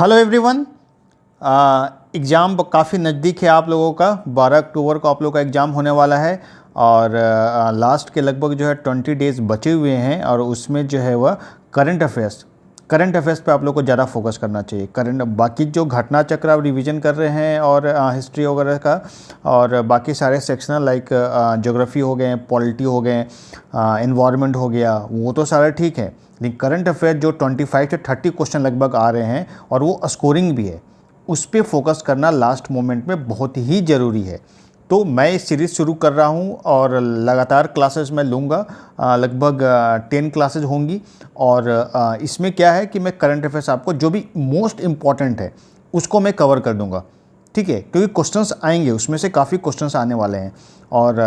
Hello everyone. Exam काफ़ी नज़दीक है आप लोगों का। 12 अक्टूबर को आप लोगों का एग्ज़ाम होने वाला है और लास्ट के लगभग जो है 20 डेज़ बचे हुए हैं और उसमें जो है वह करंट अफेयर्स पे आप लोग को ज़्यादा फोकस करना चाहिए। करंट बाकी जो घटना चक्र आप रिवीजन कर रहे हैं और हिस्ट्री वगैरह का और बाकी सारे सेक्शनल लाइक ज्योग्राफी हो गए, पॉलिटी हो गए, एनवायरनमेंट हो गया, वो तो सारा ठीक है। लेकिन करंट अफेयर जो 25 से 30 क्वेश्चन लगभग आ रहे हैं और वो स्कोरिंग भी है, उस पर फोकस करना लास्ट मोमेंट में बहुत ही ज़रूरी है। तो मैं इस सीरीज़ शुरू कर रहा हूँ और लगातार क्लासेस मैं लूँगा। लगभग 10 क्लासेस होंगी और इसमें क्या है कि मैं करंट अफेयर्स आपको जो भी मोस्ट इम्पॉर्टेंट है उसको मैं कवर कर दूँगा, ठीक है। क्योंकि क्वेश्चंस आएंगे, उसमें से काफ़ी क्वेश्चंस आने वाले हैं और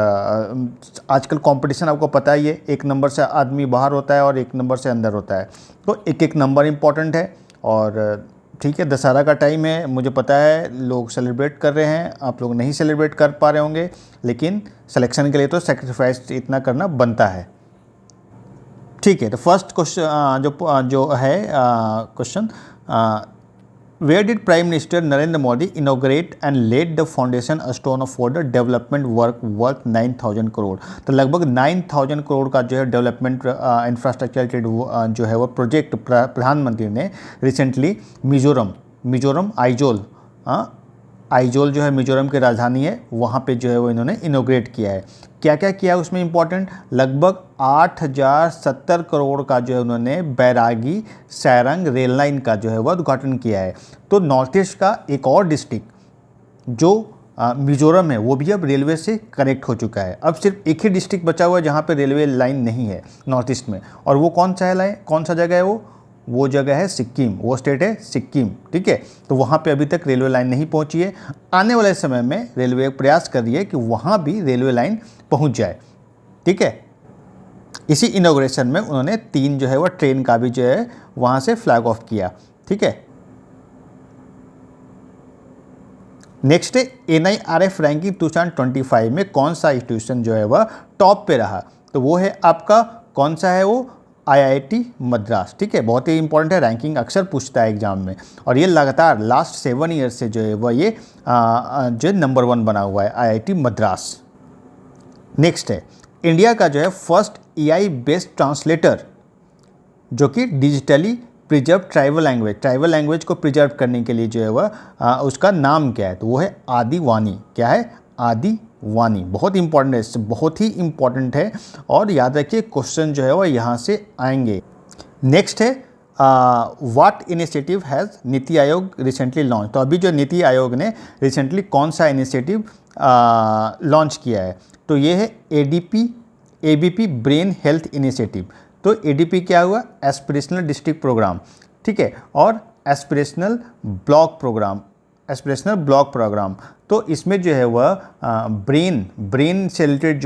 आजकल कंपटीशन आपको पता ही है, एक नंबर से आदमी बाहर होता है और एक नंबर से अंदर होता है, तो एक एक नंबर इम्पॉर्टेंट है। और ठीक है, दशहरा का टाइम है, मुझे पता है लोग सेलिब्रेट कर रहे हैं, आप लोग नहीं सेलिब्रेट कर पा रहे होंगे, लेकिन सिलेक्शन के लिए तो सेक्रीफाइस इतना करना बनता है, ठीक है। तो फर्स्ट क्वेश्चन जो है question, Where did Prime Minister Narendra Modi inaugurate and laid the foundation stone for the development work worth 9,000 crore. तो लगभग 9,000 करोड़ का जो है डेवलपमेंट इंफ्रास्ट्रक्चर जो है वो प्रोजेक्ट प्रधानमंत्री ने रिसेंटली मिजोरम आइजोल जो है मिजोरम की राजधानी है, वहाँ पे जो है वो इन्होंने इनोग्रेट किया है। क्या क्या किया है उसमें इम्पोर्टेंट, लगभग 8,070 करोड़ का जो है उन्होंने बैरागी सैरंग रेल लाइन का जो है वह उद्घाटन किया है। तो नॉर्थ ईस्ट का एक और डिस्ट्रिक्ट जो मिजोरम है वो भी अब रेलवे से कनेक्ट हो चुका है। अब सिर्फ एक ही डिस्ट्रिक्ट बचा हुआ है जहाँ पे रेलवे लाइन नहीं है नॉर्थ ईस्ट में, और वो कौन सा जगह है वो जगह है सिक्किम, वो स्टेट है सिक्किम, ठीक है। तो वहाँ पे अभी तक रेलवे लाइन नहीं पहुँची है। आने वाले समय में रेलवे प्रयास कर रही है कि वहाँ भी रेलवे लाइन पहुँच जाए, ठीक है। इसी इनॉग्रेशन में उन्होंने 3 जो है वो ट्रेन का भी जो है वहाँ से फ्लैग ऑफ किया, ठीक है। नेक्स्ट है NIRF रैंकिंग 2025 में कौन सा इंस्टीट्यूशन जो है वह टॉप पे रहा, तो वो है आपका कौन सा है वो IIT मद्रास, ठीक है। बहुत ही इंपॉर्टेंट है, रैंकिंग अक्सर पूछता है एग्जाम में और ये लगातार लास्ट 7 ईयर से जो है वह ये जो नंबर 1 बना हुआ है IIT मद्रास। नेक्स्ट है इंडिया का जो है फर्स्ट AI बेस्ड ट्रांसलेटर जो कि डिजिटली प्रिजर्व ट्राइबल लैंग्वेज को प्रिजर्व करने के लिए जो है वह उसका नाम क्या है, तो वो है आदिवानी। क्या है? आदिवानी। बहुत इंपॉर्टेंट है, बहुत ही इंपॉर्टेंट है और याद रखिए क्वेश्चन जो है वह यहाँ से आएंगे। नेक्स्ट है what initiative has NITI Aayog recently launch, तो अभी जो नीति आयोग ने रिसेंटली कौन सा इनिशिएटिव लॉन्च किया है, तो ये है ABP ब्रेन हेल्थ इनिशिएटिव। तो ADP क्या हुआ? एस्पिरेशनल डिस्ट्रिक्ट प्रोग्राम, ठीक है, और एस्पिरेशनल ब्लॉक प्रोग्राम। तो इसमें जो है वह ब्रेन से रिलेटेड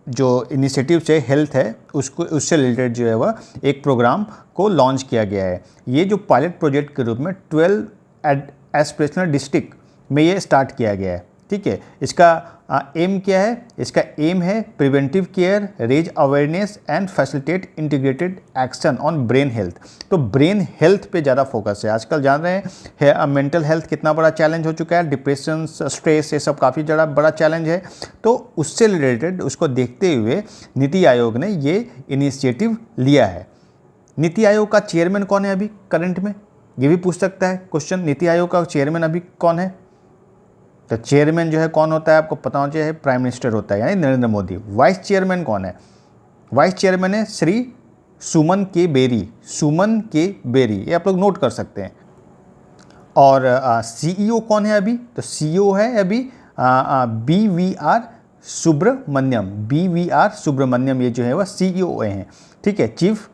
जो इनिशिएटिव से हेल्थ है उससे रिलेटेड जो है वह एक प्रोग्राम को लॉन्च किया गया है। ये जो पायलट प्रोजेक्ट के रूप में 12 एस्पिरेशनल डिस्ट्रिक्ट में ये स्टार्ट किया गया है, ठीक है। इसका एम क्या है? इसका एम है preventive care, raise awareness and facilitate integrated action on brain health. तो ब्रेन हेल्थ पे ज़्यादा फोकस है। आजकल जान रहे हैं मेंटल हेल्थ कितना बड़ा चैलेंज हो चुका है, डिप्रेशन, स्ट्रेस, ये सब काफ़ी ज़्यादा बड़ा चैलेंज है। तो उससे रिलेटेड उसको देखते हुए नीति आयोग ने ये इनिशिएटिव लिया है। नीति आयोग का चेयरमैन कौन है अभी करंट में? ये भी पूछ सकता है क्वेश्चन, नीति आयोग का चेयरमैन अभी कौन है? तो चेयरमैन जो है कौन होता है आपको पता होना चाहिए, प्राइम मिनिस्टर होता है यानी नरेंद्र मोदी। वाइस चेयरमैन कौन है? वाइस चेयरमैन है श्री सुमन के बेरी, ये आप लोग नोट कर सकते हैं। और CEO कौन है अभी? तो CEO है अभी BVR सुब्रमण्यम, ये जो है वह CEO हैं, ठीक है, चीफ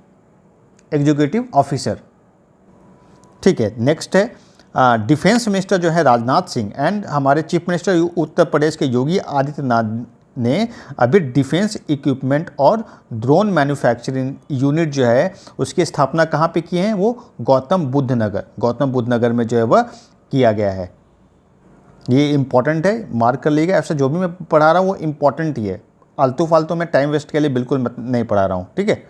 एग्जीक्यूटिव ऑफिसर, ठीक है। नेक्स्ट है डिफेंस मिनिस्टर जो है राजनाथ सिंह एंड हमारे चीफ मिनिस्टर उत्तर प्रदेश के योगी आदित्यनाथ ने अभी डिफेंस इक्विपमेंट और ड्रोन मैन्युफैक्चरिंग यूनिट जो है उसकी स्थापना कहाँ पे की है? वो गौतम बुद्ध नगर में जो है वह किया गया है। ये इम्पॉर्टेंट है, मार्क कर लीजिएगा। ऐसा जो भी मैं पढ़ा रहा हूँ वो इम्पॉर्टेंट ही है, आलतू फालतू में टाइम वेस्ट के लिए बिल्कुल नहीं पढ़ा रहा हूँ, ठीक है।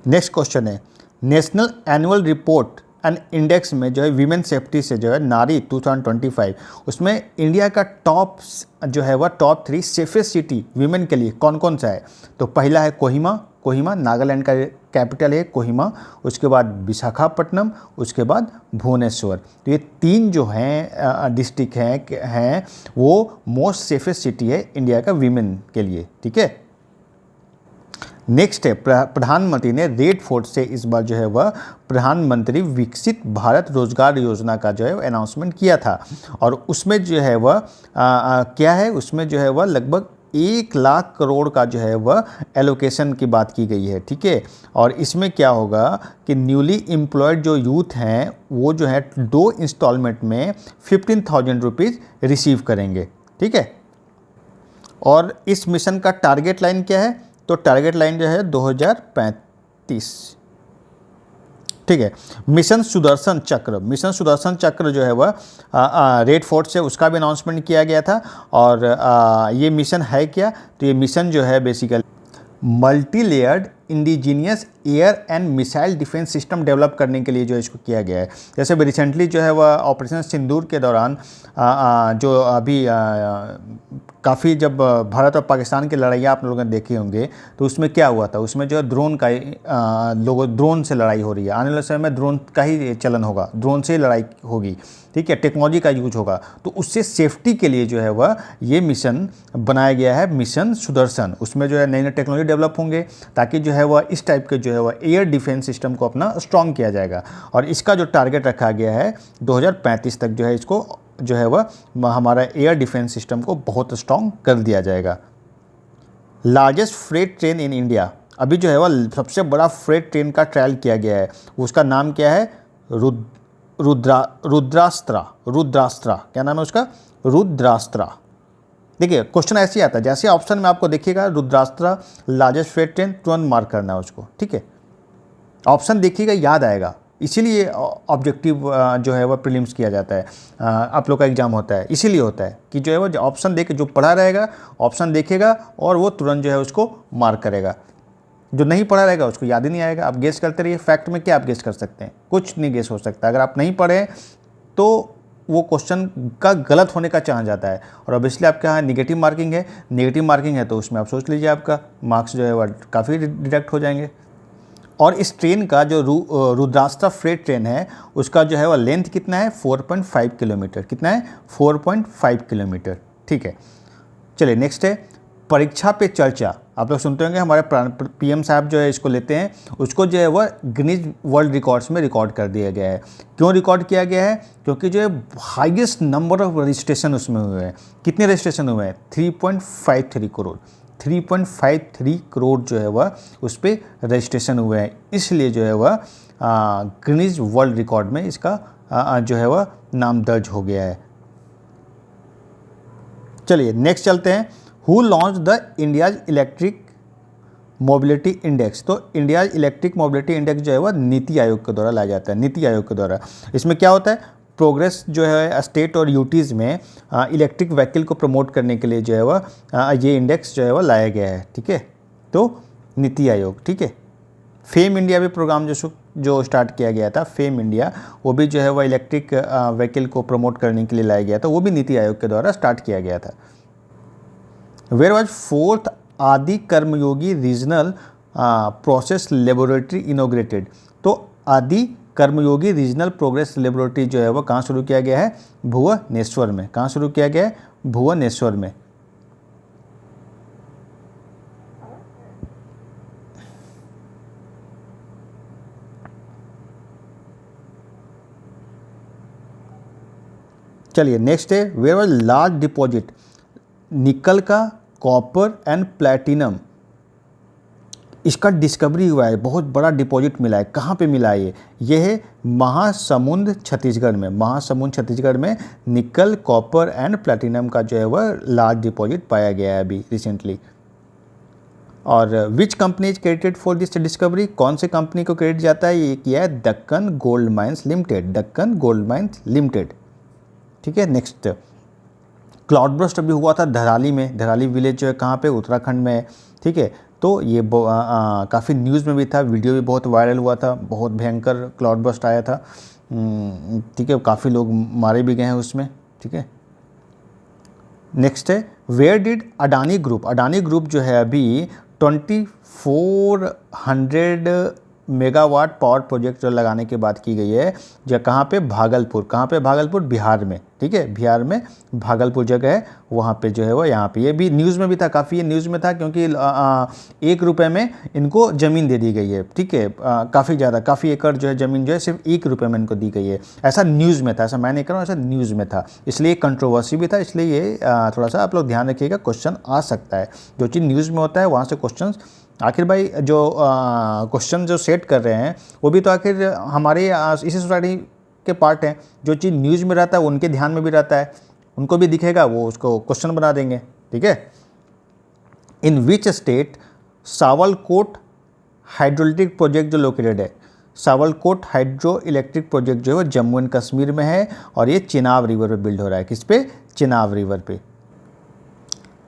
नेक्स्ट क्वेश्चन है national annual report and index में जो है वीमेन सेफ्टी से जो है नारी 2025, उसमें इंडिया का टॉप जो है वह टॉप 3 सेफेस्ट सिटी वीमेन के लिए कौन कौन सा है। तो पहला है कोहिमा, नागालैंड का कैपिटल है कोहिमा, उसके बाद विशाखापट्टनम, उसके बाद भुवनेश्वर। तो ये 3 जो हैं डिस्ट्रिक्ट हैं वो मोस्ट सेफेस्ट सिटी है इंडिया का वीमेन के लिए, ठीक है। नेक्स्ट है प्रधानमंत्री ने रेड फोर्ट से इस बार जो है वह प्रधानमंत्री विकसित भारत रोजगार योजना का जो है अनाउंसमेंट किया था, और उसमें जो है वह क्या है, उसमें जो है वह लगभग 1 लाख करोड़ का जो है वह एलोकेशन की बात की गई है, ठीक है। और इसमें क्या होगा कि न्यूली एम्प्लॉयड जो यूथ हैं वो जो है 2 इंस्टॉलमेंट में 15,000 रुपीज़ रिसीव करेंगे, ठीक है। और इस मिशन का टारगेट लाइन क्या है, तो टारगेट लाइन जो है 2035, ठीक है। मिशन सुदर्शन चक्र जो है वह रेड फोर्ट से उसका भी अनाउंसमेंट किया गया था। और ये मिशन है क्या, तो ये मिशन जो है basically multi layered indigenous air and missile defence system develop करने के लिए जो इसको किया गया है। जैसे अभी रिसेंटली जो है वह ऑपरेशन सिंदूर के दौरान जो अभी काफ़ी जब भारत और पाकिस्तान की लड़ाइयाँ आप लोगों ने देखी होंगे, तो उसमें क्या हुआ था, उसमें जो है ड्रोन का ड्रोन से लड़ाई हो रही है। आने वाले समय में ड्रोन का ही चलन होगा, ड्रोन से ही लड़ाई होगी, ठीक है, टेक्नोलॉजी का यूज होगा। तो उससे सेफ्टी के लिए जो है वह ये मिशन बनाया गया है, मिशन सुदर्शन। उसमें जो है नई नई टेक्नोलॉजी डेवलप होंगे ताकि जो है वह इस टाइप के जो है वह एयर डिफेंस सिस्टम को अपना स्ट्रॉन्ग किया जाएगा। और इसका जो टारगेट रखा गया है 2035 तक जो है इसको जो है वह हमारा एयर डिफेंस सिस्टम को बहुत स्ट्रॉन्ग कर दिया जाएगा। Largest freight train in India, अभी जो है वह सबसे बड़ा फ्रेट ट्रेन का ट्रायल किया गया है, उसका नाम क्या है, रुद्रास्त्रा। क्या नाम है उसका, रुद्रास्त्रा। देखिए क्वेश्चन ऐसे ही आता है, जैसे ऑप्शन में आपको देखिएगा रुद्रास्त्रा लार्जेस्ट फ्रेट ट्रेन, तुरंत मार्क करना है उसको, ठीक है। ऑप्शन देखिएगा याद आएगा, इसीलिए ऑब्जेक्टिव जो है वह प्रीलिम्स किया जाता है, आप लोग का एग्जाम होता है, इसीलिए होता है कि जो है वो ऑप्शन देख के जो पढ़ा रहेगा ऑप्शन देखेगा और वो तुरंत जो है उसको मार्क करेगा। जो नहीं पढ़ा रहेगा उसको याद ही नहीं आएगा। आप गेस करते रहिए, फैक्ट में क्या आप गेस कर सकते हैं, कुछ नहीं गेस हो सकता। अगर आप नहीं पढ़े तो वो क्वेश्चन का गलत होने का चांस जाता है। और ऑब्वियसली आपके यहाँ नेगेटिव मार्किंग है तो उसमें आप सोच लीजिए आपका मार्क्स जो है वह काफ़ी डिडक्ट हो जाएंगे। और इस ट्रेन का जो रुद्रास्त्रा फ्रेट ट्रेन है उसका जो है वह लेंथ कितना है, 4.5 किलोमीटर। कितना है, 4.5 किलोमीटर, ठीक है। चलिए नेक्स्ट है परीक्षा पे चर्चा। आप लोग सुनते होंगे हमारे पीएम साहब जो है इसको लेते हैं, उसको जो है वह गिनीज वर्ल्ड रिकॉर्ड्स में रिकॉर्ड कर दिया गया है। क्यों रिकॉर्ड किया गया है, क्योंकि जो है हाईएस्ट नंबर ऑफ रजिस्ट्रेशन उसमें हुए हैं। कितने रजिस्ट्रेशन हुए हैं, 3.53 करोड़। 3.53 करोड़ जो है वह उस पर रजिस्ट्रेशन हुए हैं, इसलिए जो है वह गिनीज वर्ल्ड रिकॉर्ड में इसका जो है वह नाम दर्ज हो गया है। चलिए नेक्स्ट चलते हैं, who launch the India's electric mobility index. तो इंडियाज इलेक्ट्रिक मोबिलिटी इंडेक्स जो है वह नीति आयोग के द्वारा लाया जाता है, नीति आयोग के द्वारा। इसमें क्या होता है, प्रोग्रेस जो है स्टेट और यूटीज़ में इलेक्ट्रिक व्हीकल को प्रमोट करने के लिए जो है वह ये इंडेक्स जो है वह लाया गया है, ठीक है। तो नीति आयोग, ठीक है। फेम इंडिया भी प्रोग्राम जो स्टार्ट किया गया था, फेम इंडिया, वो भी जो है वह इलेक्ट्रिक व्हीकल को प्रमोट करने के लिए लाया गया था, वो भी नीति आयोग के द्वारा स्टार्ट किया गया था। वेयर वॉज 4th आदि कर्मयोगी रीजनल प्रोसेस लेबोरेटरी इनोग्रेटेड। तो आदि कर्मयोगी रीजनल प्रोग्रेस लेबोरेटरी जो है वो कहाँ शुरू किया गया है, भुवनेश्वर में। कहाँ शुरू किया गया है, भुवनेश्वर में। चलिए नेक्स्ट है, वेयर वाज लार्ज डिपॉजिट निकल का, कॉपर एंड प्लैटिनम, इसका डिस्कवरी हुआ है, बहुत बड़ा डिपॉजिट मिला है। कहाँ पे मिला है ये है महासमुंद छत्तीसगढ़ में। महासमुंद छत्तीसगढ़ में निकल, कॉपर एंड प्लैटिनम का जो है वह लार्ज डिपॉजिट पाया गया है अभी रिसेंटली। और which company is credited for this discovery, कौन से कंपनी को क्रेडिट जाता है, ये किया है Deccan gold mines limited, Deccan gold mines limited, ठीक है। नेक्स्ट, क्लाउड बर्स्ट अभी हुआ था धराली में, धराली विलेज जो है कहाँ पे, उत्तराखंड में, ठीक है। तो ये काफ़ी न्यूज़ में भी था, वीडियो भी बहुत वायरल हुआ था, बहुत भयंकर क्लाउड बस्ट आया था। ठीक है, काफ़ी लोग मारे भी गए हैं उसमें। ठीक है, नेक्स्ट है वेयर डिड अडानी ग्रुप जो है अभी 2400 मेगावाट पावर प्रोजेक्ट जो लगाने की बात की गई है, जो कहाँ पे भागलपुर बिहार में। ठीक है, बिहार में भागलपुर जगह है, वहाँ पे जो है वो यहाँ पे, ये भी न्यूज़ में भी था, काफ़ी ये न्यूज़ में था क्योंकि 1 रुपये में इनको ज़मीन दे दी गई है। ठीक है, काफ़ी एकड़ जो है ज़मीन जो है सिर्फ 1 रुपये में इनको दी गई है, ऐसा न्यूज़ में था, ऐसा मैं नहीं कर रहा हूँ, ऐसा न्यूज़ में था, इसलिए कंट्रोवर्सी भी था, इसलिए ये थोड़ा सा आप लोग ध्यान रखिएगा, क्वेश्चन आ सकता है। जो चीज़ न्यूज़ में होता है वहाँ से क्वेश्चन, आखिर भाई जो क्वेश्चन जो सेट कर रहे हैं वो भी तो आखिर हमारे इसी सोसाइटी के पार्ट हैं। जो चीज़ न्यूज़ में रहता है वो उनके ध्यान में भी रहता है, उनको भी दिखेगा, वो उसको क्वेश्चन बना देंगे। ठीक है, in which state Sawalkot hydroelectric project जो लोकेटेड है, सावलकोट हाइड्रो इलेक्ट्रिक प्रोजेक्ट जो है वो जम्मू एंड कश्मीर में है, और ये चिनाब रिवर पे बिल्ड हो रहा है। किस पे? चिनाब रिवर पे।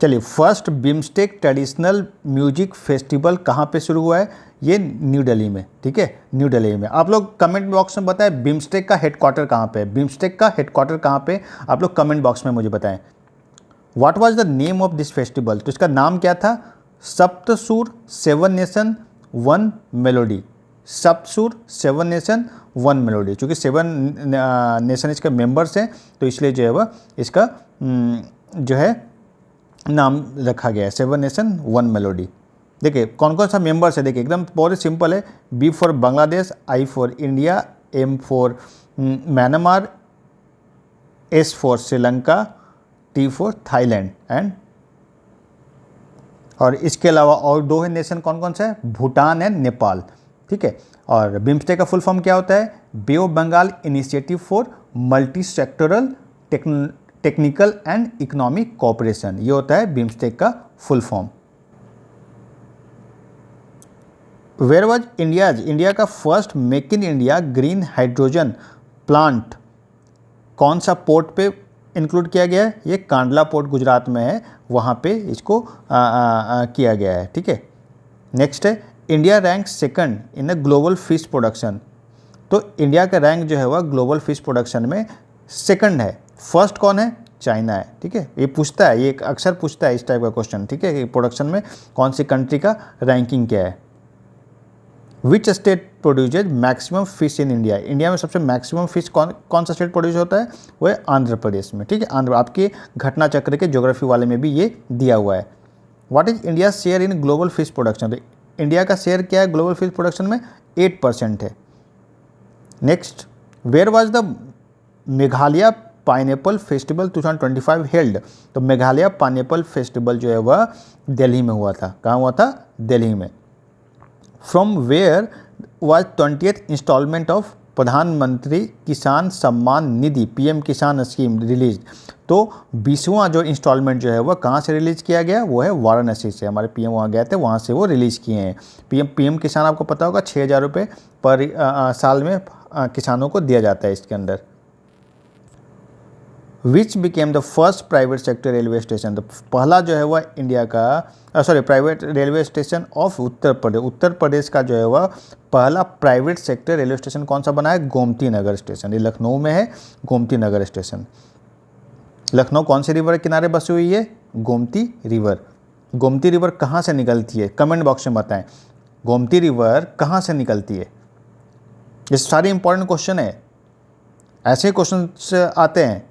चलिए, first BIMSTEC traditional music festival कहाँ पे शुरू हुआ है? ये न्यू दिल्ली में। ठीक है, न्यू दिल्ली में। आप लोग कमेंट बॉक्स में बताएं बिम्स्टेक का हेडक्वार्टर कहाँ पे है, बिम्स्टेक का हेडक्वार्टर कहाँ पे, आप लोग कमेंट बॉक्स में मुझे बताएं। What was the name of this festival? तो इसका नाम क्या था? सप्तसुर 7 नेशन 1 मेलोडी। सप्तसुर 7 nation 1 melody. चूँकि 7 नेशन इसके मेंबर्स हैं तो इसलिए जो है वह इसका जो है नाम रखा गया है 7 नेशन 1 मेलोडी। देखिए कौन कौन सा मेंबर्स है, देखिए एकदम बहुत ही सिंपल है। B for Bangladesh, I for India, M for Myanmar, S for Sri Lanka, T for Thailand and, और इसके अलावा और 2 है नेशन, कौन कौन सा है? भूटान एंड नेपाल। ठीक है, और बिम्स्टेक का फुल फॉर्म क्या होता है? Bay of Bengal initiative for multi sectoral technical and economic cooperation, ये होता है बिम्स्टेक का full form. Where was India का first make in India green hydrogen plant कौन सा पोर्ट पे इंक्लूड किया गया है? ये कांडला पोर्ट गुजरात में है, वहाँ पे इसको किया गया है। ठीक है, नेक्स्ट है India rank second in the global fish production. तो इंडिया का रैंक जो है वह ग्लोबल फिश प्रोडक्शन में सेकंड है। फर्स्ट कौन है? चाइना है। ठीक है, ये पूछता है, ये अक्सर पूछता है इस टाइप का क्वेश्चन। ठीक है, कि प्रोडक्शन में कौन सी कंट्री का रैंकिंग क्या है। Which state produces maximum fish in India? India में सबसे मैक्सिमम फिश कौन सा स्टेट प्रोड्यूस होता है? वो है आंध्र प्रदेश में। ठीक है, आंध्र, आपके घटना चक्र के ज्योग्राफी वाले में भी ये दिया हुआ है। What is India share in global fish production? तो इंडिया का शेयर क्या है ग्लोबल फिश प्रोडक्शन में? 8% है। Next, where was the Meghalaya pineapple festival 2025 held? तो मेघालय पाइनएप्पल फेस्टिवल जो है वह दिल्ली में हुआ था। कहाँ हुआ था? दिल्ली में। From where was 20th installment of Pradhan Mantri Kisan Samman Nidhi PM Kisan scheme release? तो 20वां जो इंस्टॉलमेंट जो है वह कहाँ से रिलीज़ किया गया? वो है वाराणसी से। हमारे PM वहाँ गए थे, वहाँ से वो रिलीज़ किए हैं। PM किसान आपको पता होगा 6,000 रुपये पर साल में किसानों को दिया जाता है इसके अंदर। Which became the first private sector railway station? तो पहला जो है वह इंडिया का private railway station of Uttar Pradesh का जो है वह पहला प्राइवेट सेक्टर रेलवे स्टेशन कौन सा बना है? गोमती नगर स्टेशन। ये लखनऊ में है, गोमती नगर स्टेशन। लखनऊ कौन से रिवर के किनारे बसी हुई है? गोमती रिवर। गोमती रिवर कहाँ से निकलती है? कमेंट बॉक्स में बताएं, गोमती रिवर कहाँ से निकलती है? ये सारे इंपॉर्टेंट क्वेश्चन है, ऐसे क्वेश्चन आते हैं।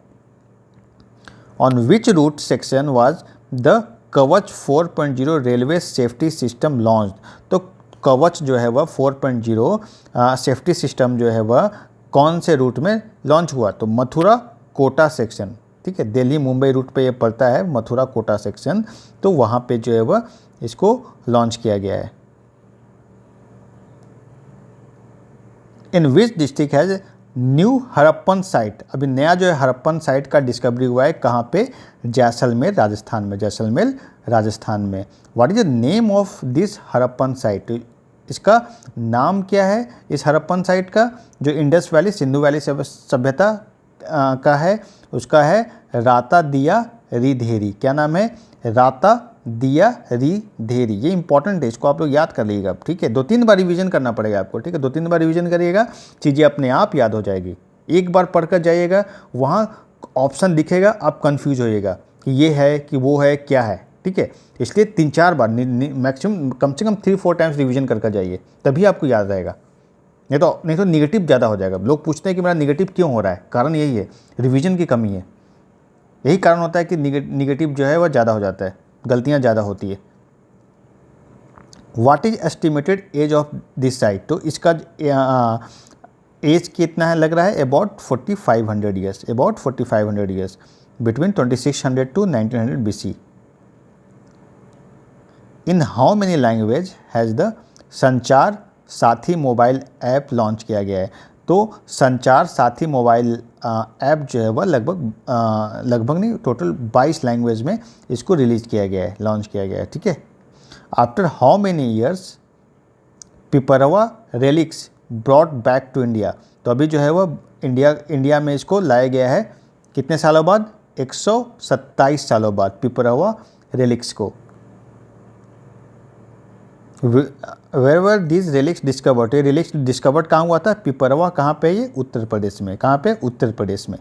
On which route section was the कवच 4.0 रेलवे सेफ्टी सिस्टम लॉन्च? तो कवच जो है वह 4.0 सेफ्टी सिस्टम जो है वह कौन से रूट में लॉन्च हुआ? तो मथुरा कोटा सेक्शन। ठीक है, दिल्ली मुंबई रूट पे ये पड़ता है, मथुरा कोटा सेक्शन, तो वहाँ पे जो है वह इसको लॉन्च किया गया है। In which district has new Harappan site? अभी नया जो है हड़प्पन साइट का डिस्कवरी हुआ है, कहाँ पे? जैसलमेर राजस्थान में। जैसलमेर राजस्थान में। What is the name of this Harappan site? इसका नाम क्या है इस हड़प्पन साइट का? जो इंडस वैली सिंधु वैली सभ्यता का है, उसका है राता दिया रिधेरी। क्या नाम है? राता दिया री धेरी, ये इंपॉर्टेंट है, इसको आप लोग याद कर लीजिएगा, ठीक है। 2-3 बार रिवीजन करना पड़ेगा आपको, ठीक है। 2-3 बार रिवीजन करिएगा, चीज़ें अपने आप याद हो जाएगी। एक बार पढ़कर जाइएगा, वहाँ ऑप्शन दिखेगा, आप कंफ्यूज होइएगा कि ये है कि वो है, क्या है, ठीक है। इसलिए 3-4 बार मैक्सिमम कम से कम 3-4 टाइम्स रिवीजन करके जाइए, तभी आपको याद रहेगा। नहीं तो निगेटिव ज़्यादा हो जाएगा। लोग पूछते हैं कि मेरा निगेटिव क्यों हो रहा है, कारण यही है, रिवीजन की कमी है। यही कारण होता है कि निगेटिव जो है वह ज़्यादा हो जाता है, गलतियाँ ज़्यादा होती है। What is estimated age of this site, तो इसका एज कितना है लग रहा है, about 4500 years, about 4500 years, between 2600 to 1900 BC। In how many language has the Sanchar Saathi mobile app launch किया गया है, तो संचार साथी मोबाइल ऐप जो है वह लगभग नहीं, टोटल 22 लैंग्वेज में इसको रिलीज़ किया गया है, लॉन्च किया गया है, ठीक है। After how many years Piprahwa relics brought back to India, तो अभी जो है वह इंडिया में इसको लाया गया है कितने सालों बाद, 127 सालों बाद पिपरवा रेलिक्स को। Where were this relics discovered, ये रेलिक्स डिस्कवर्ड कहाँ हुआ था, पिपरवा कहाँ पे, ये उत्तर प्रदेश में, कहाँ पे, उत्तर प्रदेश में।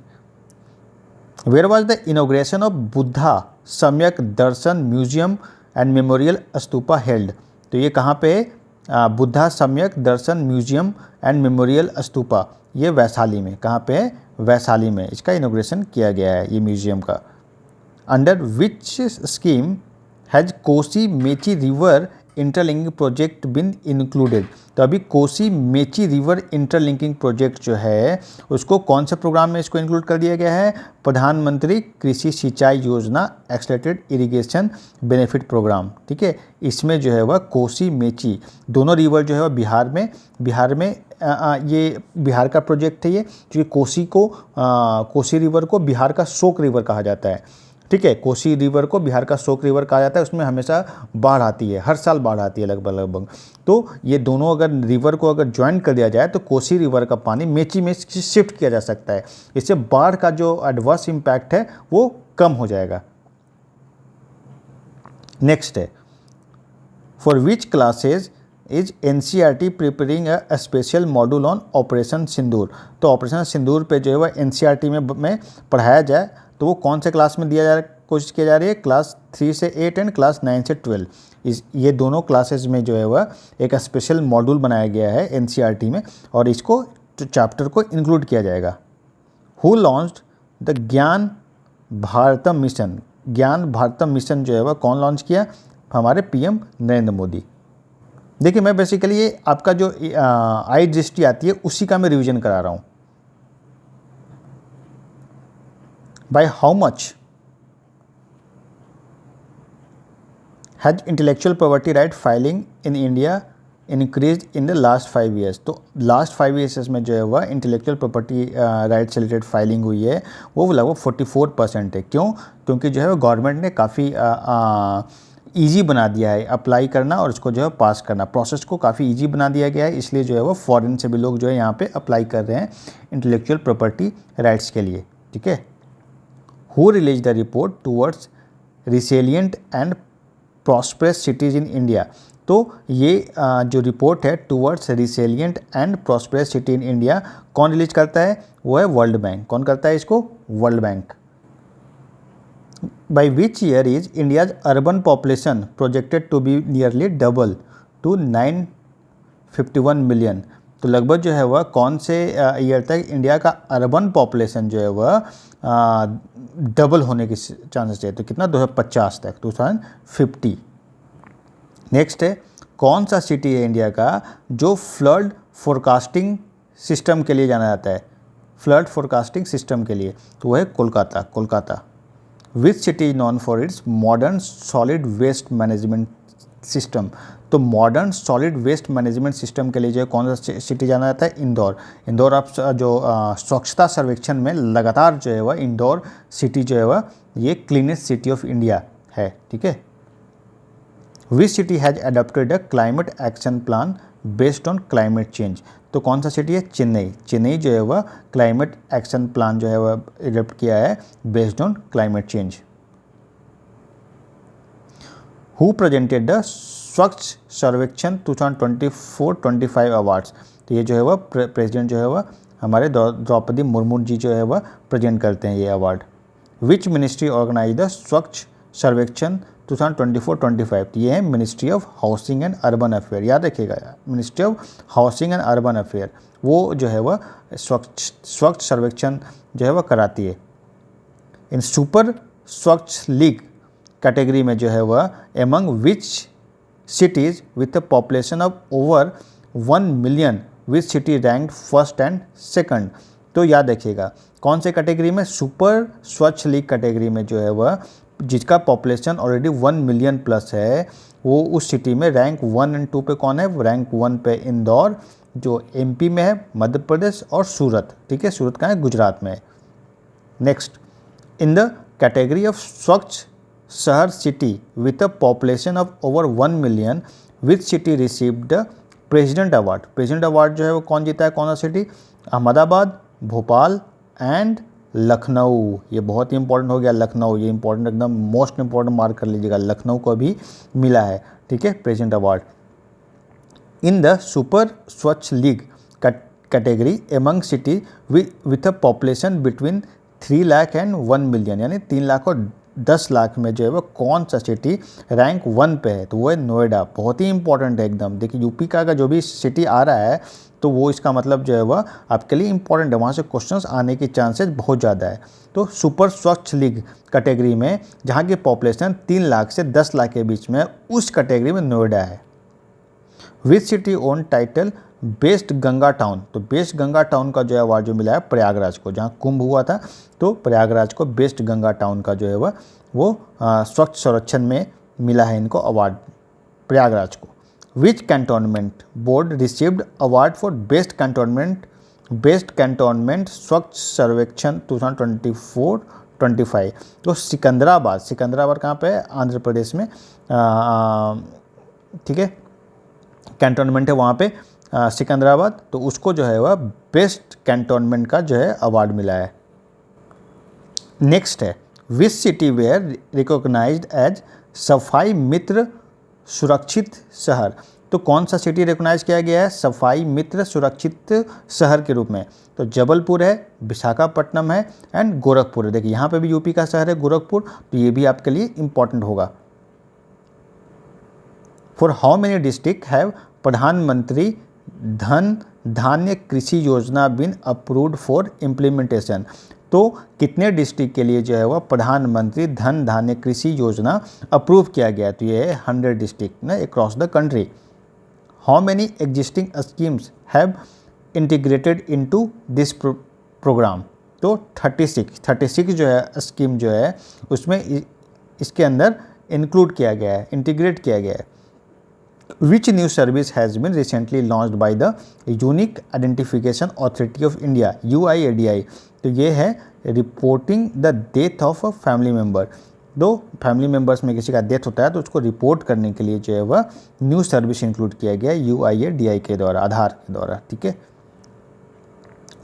Where was the inauguration of Buddha Samyak Darshan museum and memorial stupa held, तो ये कहाँ पे, Buddha Samyak Darshan museum and memorial stupa, ये वैशाली में, कहाँ पे है, वैशाली में इसका इनोग्रेशन किया गया है, ये म्यूजियम का। Under which scheme has Kosi Mechi river interlinking project been included, तो अभी Kosi Mechi river interlinking project जो है उसको कौन से प्रोग्राम में इसको इंक्लूड कर दिया गया है, प्रधानमंत्री कृषि सिंचाई योजना एक्सलेटेड इरिगेशन बेनिफिट प्रोग्राम, ठीक है। इसमें जो है वह कोसी मेची दोनों रिवर जो है वह बिहार में ये बिहार का प्रोजेक्ट है ये, क्योंकि कोसी रिवर को बिहार का शोक रिवर कहा जाता है, ठीक है। कोसी रिवर को बिहार का शोक रिवर कहा जाता है, उसमें हमेशा बाढ़ आती है, हर साल बाढ़ आती है लगभग। तो ये दोनों अगर रिवर को अगर ज्वाइन कर दिया जाए तो कोसी रिवर का पानी मेची में शिफ्ट किया जा सकता है, इससे बाढ़ का जो एडवर्स इम्पैक्ट है वो कम हो जाएगा। नेक्स्ट है, for which classes is NCERT preparing a special module on operation Sindoor, तो ऑपरेशन सिंदूर पे जो है वह NCERT में पढ़ाया जाए, तो वो कौन से क्लास में दिया जा कोशिश की जा रही है, क्लास 3 से 8 एंड क्लास 9 से 12, ये दोनों क्लासेज में जो है वह एक स्पेशल मॉड्यूल बनाया गया है NCERT में, और इसको चैप्टर को इंक्लूड किया जाएगा। हु लॉन्च्ड द ज्ञान भारतम मिशन, ज्ञान भारतम मिशन जो है वह कौन लॉन्च किया, हमारे PM नरेंद्र मोदी। देखिए मैं बेसिकली ये आपका जो आई दृष्टि आती है उसी का मैं रिवीजन करा रहा हूँ। By how much has intellectual property right filing in India increase in the last 5 years, तो लास्ट 5 ईयर्स में जो है वह इंटेलेक्चुअल प्रॉपर्टी राइट से रिलेटेड फाइलिंग हुई है वो लगभग 44% है। क्यों, क्योंकि जो है वो गवर्नमेंट ने काफ़ी ईजी बना दिया है अप्लाई करना और उसको जो है पास करना, प्रोसेस को काफ़ी ईजी बना दिया गया है, इसलिए जो है वो फॉरेन से भी लोग जो है यहाँ पे अप्लाई कर रहे हैं इंटेलेक्चुअल प्रॉपर्टी राइट्स के लिए, ठीक है। Who release the report towards resilient and prosperous cities in India, तो ये जो रिपोर्ट है towards resilient and prosperous city in India कौन रिलीज करता है, वो है वर्ल्ड बैंक। कौन करता है इसको, world bank. By which year is India's urban population projected to be nearly double to 951 million, तो लगभग जो है वह कौन से ईयर तक इंडिया का अर्बन पॉपुलेशन जो है वह डबल होने के चांसेस है, तो कितना 2050 तक, 2050। नेक्स्ट है, कौन सा सिटी है इंडिया का जो फ्लड फोरकास्टिंग सिस्टम के लिए जाना जाता है, फ्लड फोरकास्टिंग सिस्टम के लिए, तो वह है Kolkata. Kolkata. Which city is known for its modern solid waste management system, तो modern solid waste management system के लिए जो है कौन सा सिटी जाना जाता है, इंदौर। इंदौर आप जो स्वच्छता सर्वेक्षण में लगातार जो है वह इंदौर सिटी जो है वह ये क्लीनेस्ट सिटी ऑफ इंडिया है, ठीक है। Which city has adopted a climate action plan based on climate change, तो कौन सा सिटी है, चेन्नई। चेन्नई जो है वह क्लाइमेट एक्शन प्लान जो है वह एडॉप्ट किया है based on climate change. Who presented the Swachh Survekshan 2024-25 awards. तो ये जो है वह प्रेसिडेंट जो है वह हमारे द्रौपदी मुर्मू जी जो है वह प्रेजेंट करते हैं ये award. Which ministry organise the Swachh Survekshan 2024-25। तो ये है ministry of housing and urban affair, याद रखिएगा, ministry of housing and urban affair वो जो है वह स्वच्छ सर्वेक्षण जो है वह कराती है। इन सुपर स्वच्छ लीग कैटेगरी में जो है वह among which cities with a population of over 1 million which city ranked first and second. तो याद रखिएगा कौन से कैटेगरी में, सुपर स्वच्छ लीग कैटेगरी में जो है वह जिसका पॉपुलेशन ऑलरेडी 1 मिलियन प्लस है वो उस सिटी में रैंक 1 एंड 2 पे कौन है, रैंक 1 पे इंदौर जो एमपी में है, मध्य प्रदेश और सूरत, ठीक है, सूरत कहाँ है, गुजरात में है। Next, in the category of स्वच्छ शहर city with a population of over 1 million which city received the president award. President award जो है वो कौन जीता है, कौन सा सिटी, अहमदाबाद, भोपाल एंड लखनऊ। ये बहुत ही इंपॉर्टेंट हो गया लखनऊ, ये इंपॉर्टेंट एकदम मोस्ट इंपॉर्टेंट मार्क कर लीजिएगा, लखनऊ को भी मिला है, ठीक है, president award. In the super Swachh league category among city with a population between 3 lakh and 1 million, यानी 3 लाख और 10 लाख में जो है वो कौन सा सिटी रैंक 1 पे है, तो वो है नोएडा। बहुत ही इंपॉर्टेंट है एकदम, देखिए यूपी का अगर जो भी सिटी आ रहा है तो वो इसका मतलब जो है वह आपके लिए इंपॉर्टेंट है, वहाँ से क्वेश्चंस आने की चांसेस बहुत ज़्यादा है। तो सुपर स्वच्छ लीग कैटेगरी में जहाँ की पॉपुलेशन 3 लाख से 10 लाख के बीच में, उस कैटेगरी में नोएडा है। Which city own title best Ganga town. तो बेस्ट गंगा टाउन का जो है अवार्ड जो मिला है प्रयागराज को, जहाँ कुंभ हुआ था तो प्रयागराज को बेस्ट गंगा टाउन का जो है वो स्वच्छ संरक्षण में मिला है इनको अवार्ड, प्रयागराज को। Which cantonment board received award for best cantonment Swachh Survekshan 2024-25। तो सिकंदराबाद कहाँ पे है, आंध्र प्रदेश में, ठीक है, कैंटोनमेंट है वहाँ पे सिकंदराबाद, तो उसको जो है वह बेस्ट कैंटोनमेंट का जो है अवार्ड मिला है। नेक्स्ट है which city were recognised as Safai Mitra सुरक्षित शहर। तो कौन सा सिटी रिकॉग्नाइज किया गया है सफाई मित्र सुरक्षित शहर के रूप में, तो जबलपुर है, विशाखापट्टनम है एंड गोरखपुर है। देखिए यहाँ पे भी यूपी का शहर है गोरखपुर, तो ये भी आपके लिए इंपॉर्टेंट होगा। For how many district have प्रधानमंत्री धन धान्य कृषि योजना बिन अप्रूव्ड फॉर इम्प्लीमेंटेशन। तो कितने डिस्ट्रिक्ट के लिए जो है वह प्रधानमंत्री धन धान्य कृषि योजना अप्रूव किया गया, तो ये है 100 डिस्ट्रिक्ट ना across the country. How many existing schemes have integrated into this programme. तो 36 जो है स्कीम जो है उसमें इसके अंदर इंक्लूड किया गया है, इंटीग्रेट किया गया है। Which new service has been recently launched by the Unique Identification Authority of India UIADI। तो ये है reporting the death of a family member. दो फैमिली मेम्बर्स में किसी का डेथ होता है तो उसको रिपोर्ट करने के लिए जो है वह न्यू सर्विस इंक्लूड किया गया UIADI के द्वारा, आधार के द्वारा, ठीक है।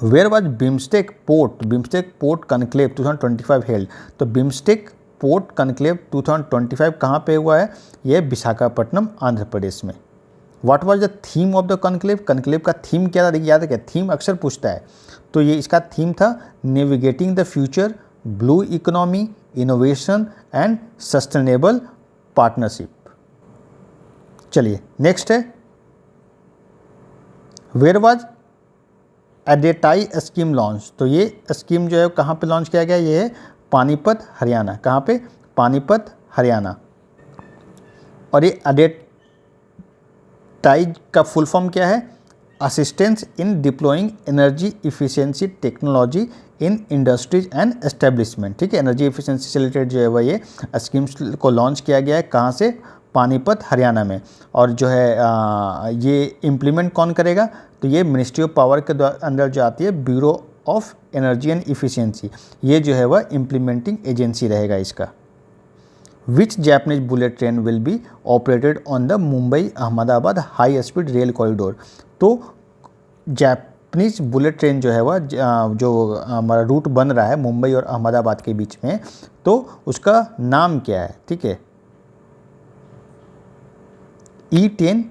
Where was BIMSTEC port conclave 2025 held. तो बिम्स्टेक पोर्ट कनक्लेव 2025 कहाँ पे हुआ है, ये विशाखापट्टनम आंध्र प्रदेश में। What was the theme of the conclave. Conclave का थीम क्या था, देखिए याद है क्या, थीम अक्सर पूछता है, तो ये इसका थीम था navigating the future, blue economy, innovation and sustainable partnership. चलिए नेक्स्ट है वेयर वाज एडेटाई स्कीम लॉन्च। तो ये स्कीम जो है कहाँ पे लॉन्च किया गया, ये है पानीपत हरियाणा। कहाँ पे, पानीपत हरियाणा। और ये एडेटाई का फुल फॉर्म क्या है, assistance in deploying energy efficiency technology in industries and establishment, ठीक है। एनर्जी इफिशिएंसी से रिलेटेड जो है वह ये स्कीम्स को लॉन्च किया गया है, कहाँ से, पानीपत हरियाणा में। और जो है ये इम्प्लीमेंट कौन करेगा, तो ये मिनिस्ट्री ऑफ पावर के अंदर जो आती है bureau of energy and efficiency, ये जो है वह इम्प्लीमेंटिंग एजेंसी रहेगा इसका। Which Japanese bullet train will be operated on the Mumbai Ahmedabad high speed rail corridor. तो जैपनीज बुलेट ट्रेन जो है वह जो हमारा रूट बन रहा है मुंबई और अहमदाबाद के बीच में, तो उसका नाम क्या है, ठीक है। E10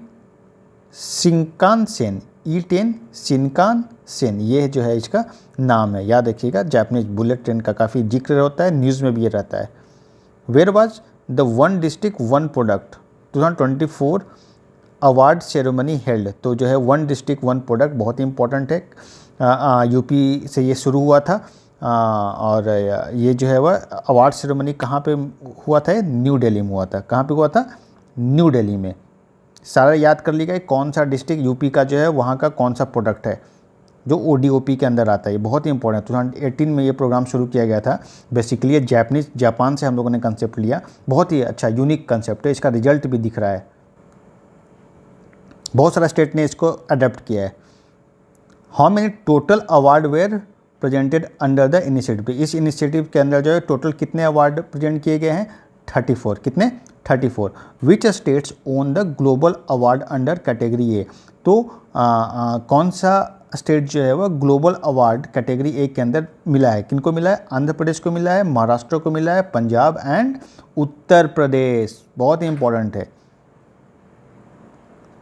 शिंकानसेन, E10 शिंकानसेन, ये जो है इसका नाम है, याद रखिएगा। जापानीज बुलेट ट्रेन का काफ़ी जिक्र होता है, न्यूज़ में भी ये रहता है। Where was the one district one product 2024 award ceremony held. तो जो है वन डिस्ट्रिक्ट वन प्रोडक्ट बहुत ही इंपॉर्टेंट है। यूपी से ये शुरू हुआ था और ये जो है वह अवार्ड सेरेमनी कहाँ पे हुआ था? न्यू दिल्ली में हुआ था। कहाँ पे हुआ था? न्यू दिल्ली में। सारा याद कर लीजिएगा कौन सा डिस्ट्रिक्ट यूपी का जो है वहाँ का कौन सा प्रोडक्ट है जो ODOP के अंदर आता है। ये बहुत ही इंपॉर्टेंट है। 2018 में ये प्रोग्राम शुरू किया गया था। बेसिकली जापान से हम लोगों ने कंसेप्ट लिया। बहुत ही अच्छा यूनिक कंसेप्ट है। इसका रिजल्ट भी दिख रहा है। बहुत सारा स्टेट ने इसको अडेप्ट किया है। How many total award were presented under the initiative. इस इनिशिएटिव के अंदर जो है टोटल कितने अवार्ड प्रेजेंट किए गए हैं? 34। कितने? 34। Which states own the global award under category A. तो कौन सा स्टेट जो है वह ग्लोबल अवार्ड कैटेगरी ए के अंदर मिला है? किनको मिला है? आंध्र प्रदेश को मिला है, महाराष्ट्र को मिला है, पंजाब एंड उत्तर प्रदेश। बहुत ही इंपॉर्टेंट है।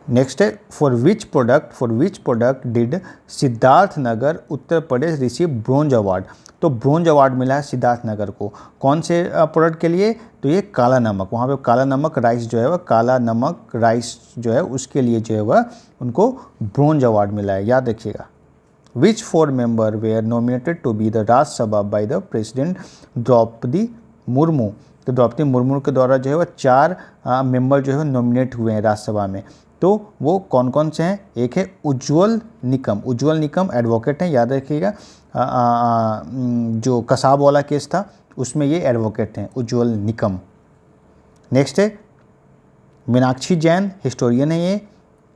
नेक्स्ट है for which product did Siddharth Nagar Uttar Pradesh receive bronze award. तो ब्रोंज अवार्ड मिला है सिद्धार्थ नगर को। कौन से प्रोडक्ट के लिए? तो ये काला नमक, वहाँ पे काला नमक राइस जो है वह, काला नमक राइस जो है उसके लिए जो है वह उनको ब्रोंज अवार्ड मिला है, याद रखिएगा। Which 4 member were nominated to be the Rajya Sabha by the president Droupadi Murmu. तो द्रौपदी मुर्मू के द्वारा जो है वह 4 मेंबर जो है नॉमिनेट हुए हैं राज्यसभा में। तो वो कौन कौन से हैं? एक है उज्ज्वल निकम एडवोकेट हैं, याद रखिएगा। जो कसाब वाला केस था उसमें ये एडवोकेट हैं, उज्ज्वल निकम। नेक्स्ट है मीनाक्षी जैन, हिस्टोरियन है ये।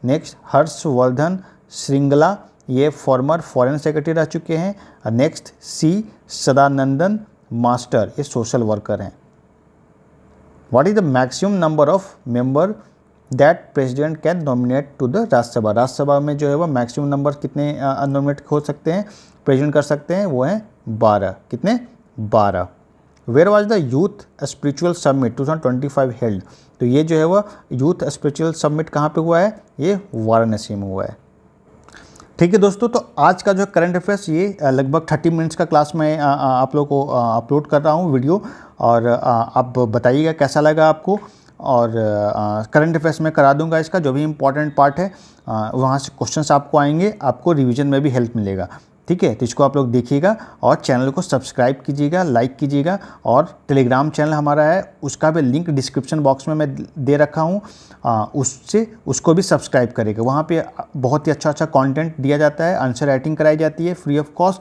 नेक्स्ट हर्षवर्धन श्रृंगला, ये फॉर्मर फॉरेन सेक्रेटरी रह चुके हैं। नेक्स्ट C सदानंदन मास्टर, ये सोशल वर्कर हैं। What is the maximum number of member that president can nominate to the Rajya Sabha. Rajya Sabha में जो है वह मैक्सिमम नंबर कितने नॉमिनेट हो सकते हैं, प्रेसिडेंट कर सकते हैं? वो हैं 12। कितने? 12। Where was the youth spiritual summit 2025 held. तो ये जो है वह यूथ स्पिरिचुअल समिट कहाँ पे हुआ है? ये वाराणसी में हुआ है। ठीक है दोस्तों, तो आज का जो करंट अफेयर्स ये लगभग 30 मिनट्स का क्लास में आप लोग को अपलोड कर रहा हूँ वीडियो, और आप बताइएगा कैसा लगा आपको। और करंट अफेयर्स में करा दूंगा इसका जो भी इम्पोर्टेंट पार्ट है, वहाँ से क्वेश्चंस आपको आएंगे, आपको रिवीजन में भी हेल्प मिलेगा। ठीक है, तो इसको आप लोग देखिएगा और चैनल को सब्सक्राइब कीजिएगा, लाइक कीजिएगा। और टेलीग्राम चैनल हमारा है, उसका भी लिंक डिस्क्रिप्शन बॉक्स में मैं दे रखा हूँ, उसको भी सब्सक्राइब करेगा। वहाँ पे बहुत ही अच्छा कंटेंट दिया जाता है, आंसर राइटिंग कराई जाती है फ्री ऑफ कॉस्ट,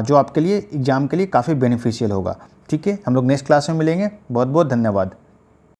जो आपके लिए एग्ज़ाम के लिए काफ़ी बेनिफिशियल होगा। ठीक है, हम लोग नेक्स्ट क्लास में मिलेंगे। बहुत बहुत धन्यवाद।